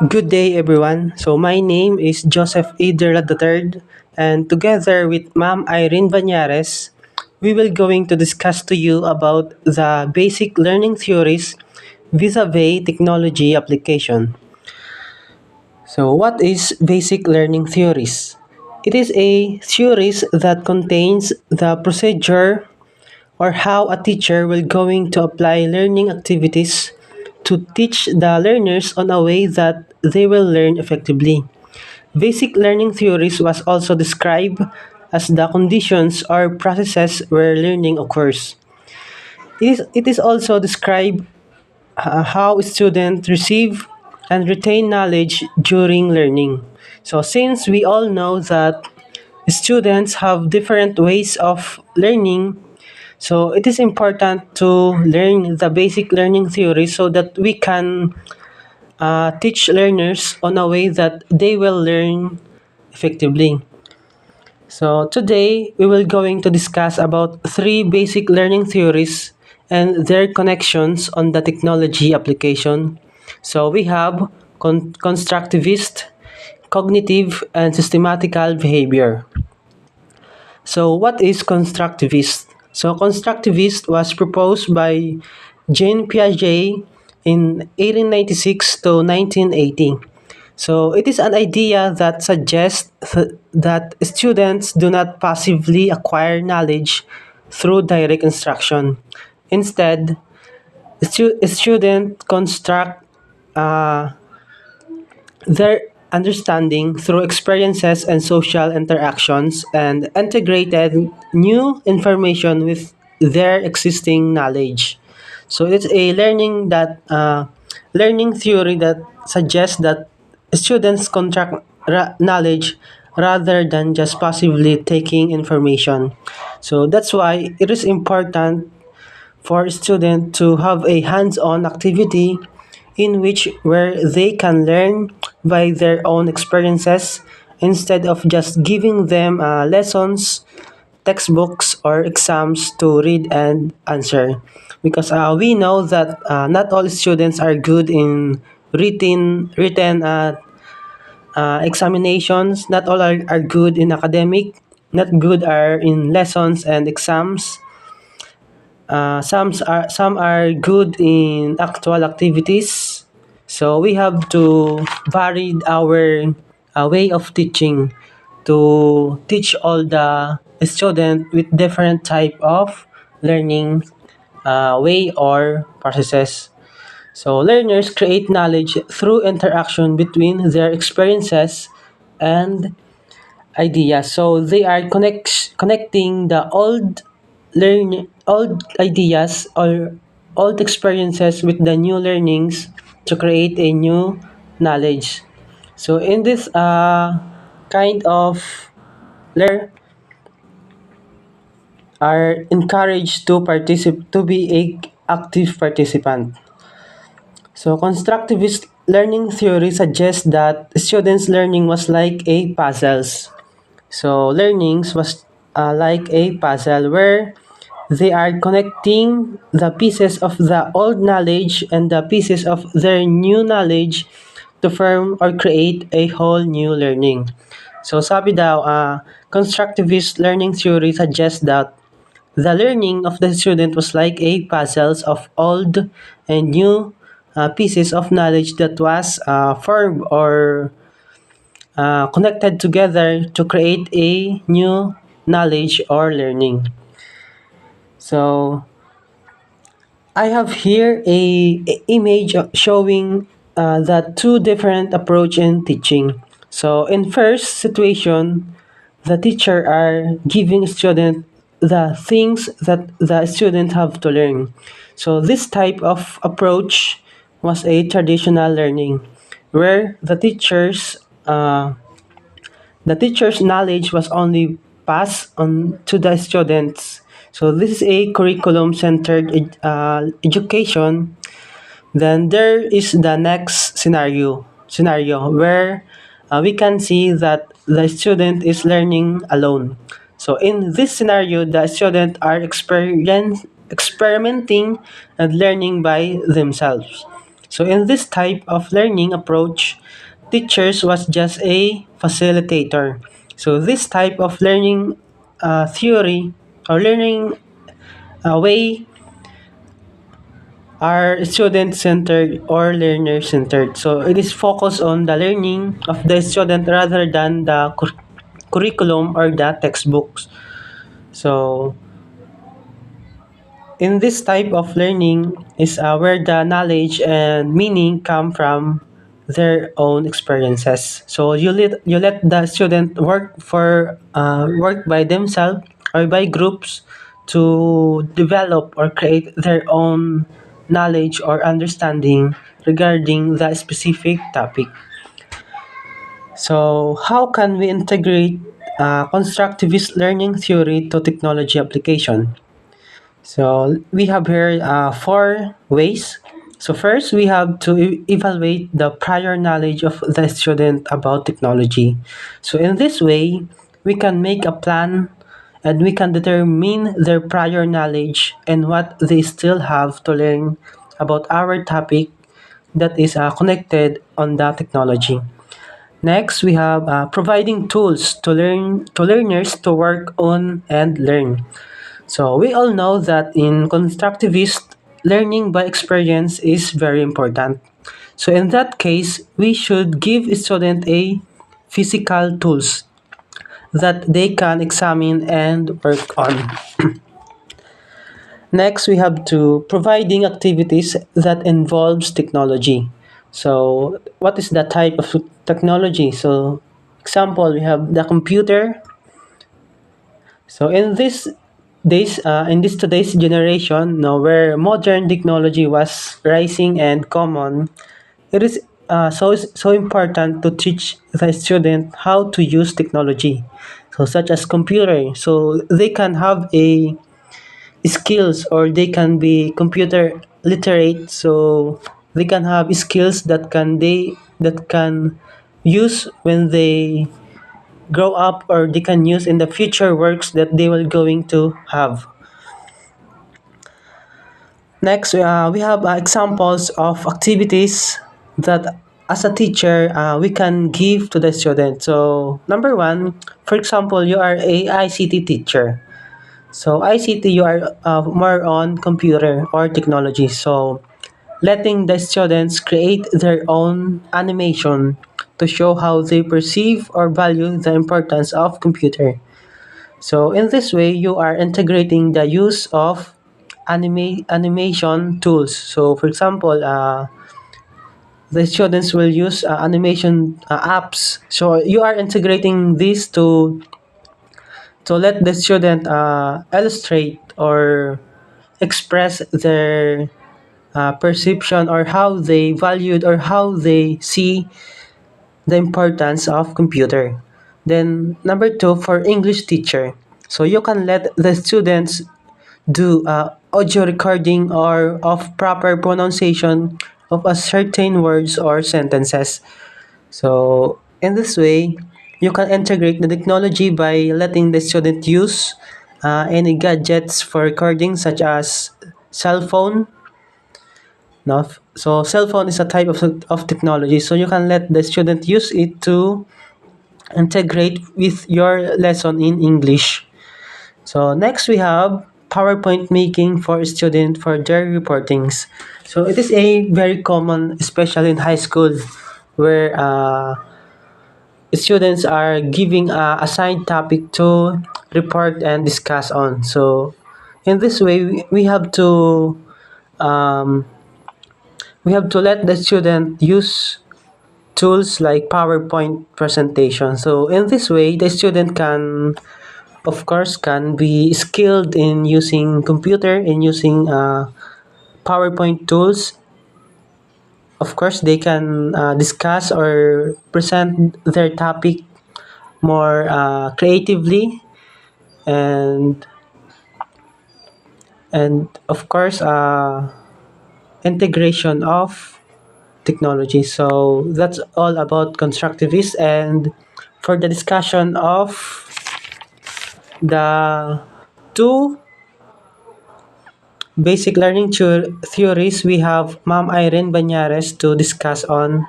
Good day, everyone. So, my name is Joseph Iderla III, and together with Ma'am Irene Banyares, we will going to discuss to you about the basic learning theories vis-a-vis technology application. So, what is basic learning theories? It is a theories that contains the procedure or how a teacher will going to apply learning activities to teach the learners on a way that they will learn effectively. Basic learning theories was also described as the conditions or processes where learning occurs. It is also described how students receive and retain knowledge during learning. So since we all know that students have different ways of learning, so it is important to learn the basic learning theory so that we can teach learners on a way that they will learn effectively. So today we will going to discuss about three basic learning theories and their connections on the technology application. So we have constructivist, cognitive, and systematical behavior. So what is constructivist? So constructivist was proposed by Jean Piaget in 1896 to 1980. So it is an idea that suggests that students do not passively acquire knowledge through direct instruction. Instead, students construct uh, their understanding through experiences and social interactions and integrated new information with their existing knowledge. So it's a learning theory that suggests that students contract knowledge rather than just passively taking information. So that's why it is important for students to have a hands-on activity in which where they can learn by their own experiences instead of just giving them lessons, textbooks, or exams to read and answer. Because we know that not all students are good in written examinations. Not all are good in academic. Not good are in lessons and exams. Some are good in actual activities. So we have to vary our way of teaching to teach all the student with different type of learning way or processes. So learners create knowledge through interaction between their experiences and ideas. So they are connecting the old ideas or old experiences with the new learnings to create a new knowledge. So in this kind of learner are encouraged to to be a active participant. So constructivist learning theory suggests that students' learning was like a puzzles. So learnings was like a puzzle where they are connecting the pieces of the old knowledge and the pieces of their new knowledge to form or create a whole new learning. So sabi daw, constructivist learning theory suggests that the learning of the student was like a puzzles of old and new pieces of knowledge that was formed or connected together to create a new knowledge or learning. So I have here a image showing the two different approach in teaching. So in first situation, the teacher are giving student the things that the student have to learn. So this type of approach was a traditional learning where the teacher's knowledge was only passed on to the students. So this is a curriculum-centered education. Then there is the next scenario where we can see that the student is learning alone. So in this scenario, the students are experimenting and learning by themselves. So in this type of learning approach, teachers was just a facilitator. So this type of learning theory or learning way are student centered or learner centered. So it is focused on the learning of the student rather than the curriculum or the textbooks. So in this type of learning is where the knowledge and meaning come from their own experiences. So you let the student work by themselves or by groups to develop or create their own knowledge or understanding regarding the specific topic. So how can we integrate constructivist learning theory to technology application? So we have here four ways. So first, we have to evaluate the prior knowledge of the student about technology. So in this way, we can make a plan and we can determine their prior knowledge and what they still have to learn about our topic that is connected on the technology. Next, we have providing tools to learners to work on and learn. So we all know that in constructivist, learning by experience is very important. So in that case, we should give student a physical tools that they can examine and work on. Next, we have to providing activities that involves technology. So what is the type of technology? So example, we have the computer. So in this today's generation, now where modern technology was rising and common, it is so important to teach the student how to use technology, so such as computer, so they can have a skills or they can be computer literate, so they can have skills that can use when they grow up or they can use in the future works that they will going to have. Next, we have examples of activities that as a teacher we can give to the student. So number one, for example, you are a ICT teacher. So ICT, you are more on computer or technology. So letting the students create their own animation to show how they perceive or value the importance of computer. So in this way, you are integrating the use of animation tools. So for example, the students will use animation apps. So you are integrating this to let the student illustrate or express their perception or how they valued or how they see the importance of computer. Then number two, for English teacher. So you can let the students do audio recording or of proper pronunciation of a certain words or sentences. So in this way, you can integrate the technology by letting the student use any gadgets for recording such as cell phone. No? So cell phone is a type of technology. So you can let the student use it to integrate with your lesson in English. So next we have PowerPoint making for student for their reportings. So it is a very common, especially in high school, where students are giving a assigned topic to report and discuss on. So in this way, um, we have to let the student use tools like PowerPoint presentation. So in this way, the student can, of course, can be skilled in using computer, in using PowerPoint tools. Of course, they can discuss or present their topic more creatively, and of course, integration of technology. So that's all about constructivists. And for the discussion of the two basic learning theories, we have Ma'am Irene Banyares to discuss on.